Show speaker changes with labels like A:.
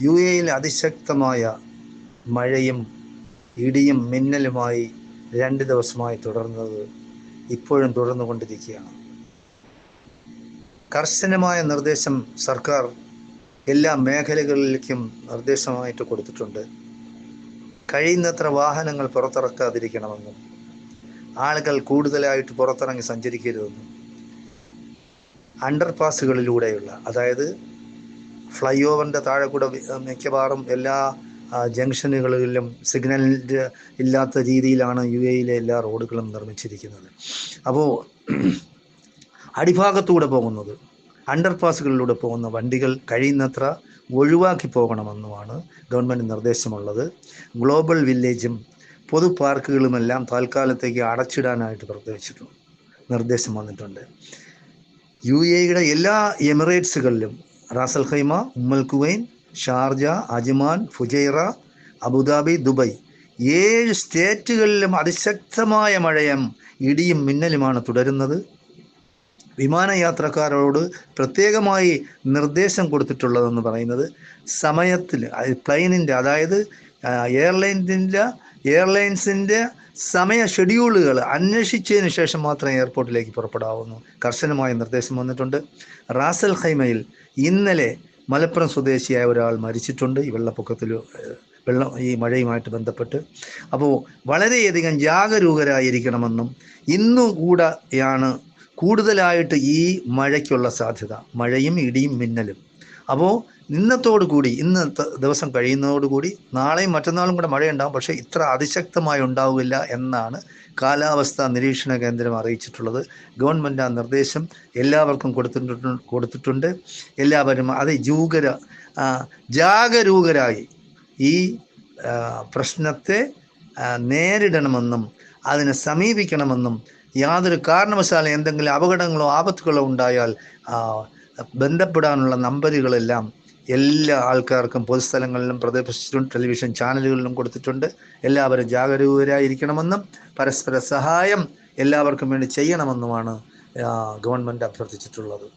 A: UAE-യിൽ അതിശക്തമായ മഴയും ഇടിയും മിന്നലുമായി 2 ദിവസമായി തുടർന്നത് ഇപ്പോഴും തുടർന്നുകൊണ്ടിരിക്കുകയാണ്. കർശനമായ നിർദ്ദേശം സർക്കാർ എല്ലാ മേഖലകളിലേക്കും നിർദ്ദേശമായിട്ട് കൊടുത്തിട്ടുണ്ട്. കഴിയുന്നത്ര വാഹനങ്ങൾ പുറത്തിറക്കാതിരിക്കണമെന്നും ആളുകൾ കൂടുതലായിട്ട് പുറത്തിറങ്ങി സഞ്ചരിക്കരുതെന്നും അണ്ടർപാസുകളിലൂടെയുള്ള, അതായത് ഫ്ലൈ ഓവറിൻ്റെ താഴെ കൂടെ മിക്കവാറും എല്ലാ ജംഗ്ഷനുകളിലും സിഗ്നൽ ഇല്ലാത്ത രീതിയിലാണ് UAE-യിലെ എല്ലാ റോഡുകളും നിർമ്മിച്ചിരിക്കുന്നത്. അപ്പോൾ അടിഭാഗത്തൂടെ പോകുന്നത്, അണ്ടർപാസുകളിലൂടെ പോകുന്ന വണ്ടികൾ കഴിയുന്നത്ര ഒഴിവാക്കി പോകണമെന്നുമാണ് ഗവൺമെൻറ് നിർദ്ദേശമുള്ളത്. ഗ്ലോബൽ വില്ലേജും പൊതു പാർക്കുകളുമെല്ലാം താൽക്കാലത്തേക്ക് അടച്ചിടാനായിട്ട് നിർദ്ദേശം വന്നിട്ടുണ്ട്. UAE-യുടെ എല്ലാ എമിറേറ്റ്സുകളിലും Ras al Khaimah, Umm al Quwain, Sharjah, Ajman, Fujairah, Abu Dhabi, Dubai 7 സ്റ്റേറ്റുകളിലും അതിശക്തമായ മഴയും ഇടിയും മിന്നലുമാണ് തുടരുന്നത്. വിമാനയാത്രക്കാരോട് പ്രത്യേകമായി നിർദ്ദേശം കൊടുത്തിട്ടുള്ളതെന്ന് പറയുന്നത് സമയത്തിൽ പ്ലെയിനിൻ്റെ, അതായത് എയർലൈൻസിൻ്റെ സമയ ഷെഡ്യൂളുകൾ അന്വേഷിച്ചതിന് ശേഷം മാത്രം എയർപോർട്ടിലേക്ക് പുറപ്പെടാവുന്നു. കർശനമായ നിർദ്ദേശം വന്നിട്ടുണ്ട്. റാസൽ ഖൈമയിൽ ഇന്നലെ മലപ്പുറം സ്വദേശിയായ ഒരാൾ മരിച്ചിട്ടുണ്ട് ഈ മഴയുമായിട്ട് ബന്ധപ്പെട്ട്. അപ്പോൾ വളരെയധികം ജാഗരൂകരായിരിക്കണമെന്നും ഇന്നുകൂടെയാണ് കൂടുതലായിട്ട് ഈ മഴയ്ക്കുള്ള സാധ്യത, മഴയും ഇടിയും മിന്നലും. അപ്പോൾ ഇന്ന് ദിവസം കഴിയുന്നതോടുകൂടി നാളെയും മറ്റന്നാളും കൂടെ മഴയുണ്ടാകും, പക്ഷേ ഇത്ര അതിശക്തമായി ഉണ്ടാവില്ല എന്നാണ് കാലാവസ്ഥാ നിരീക്ഷണ കേന്ദ്രം അറിയിച്ചിട്ടുള്ളത്. ഗവൺമെൻറ് ആ നിർദ്ദേശം എല്ലാവർക്കും കൊടുത്തിട്ടുണ്ട്. എല്ലാവരും ജാഗരൂകരായി ഈ പ്രശ്നത്തെ നേരിടണമെന്നും അതിനെ സമീപിക്കണമെന്നും യാതൊരു കാരണവശാലും എന്തെങ്കിലും അപകടങ്ങളോ ആപത്തുകളോ ഉണ്ടായാൽ ബന്ധപ്പെടാനുള്ള നമ്പറുകളെല്ലാം എല്ലാ ആൾക്കാർക്കും പൊതുസ്ഥലങ്ങളിലും പ്രദർശിപ്പിച്ചിട്ടുണ്ട്, ടെലിവിഷൻ ചാനലുകളിലും കൊടുത്തിട്ടുണ്ട്. എല്ലാവരും ജാഗരൂകരായിരിക്കണമെന്നും പരസ്പര സഹായം എല്ലാവർക്കും വേണ്ടി ചെയ്യണമെന്നുമാണ് ഗവൺമെൻറ് അഭ്യർത്ഥിച്ചിട്ടുള്ളത്.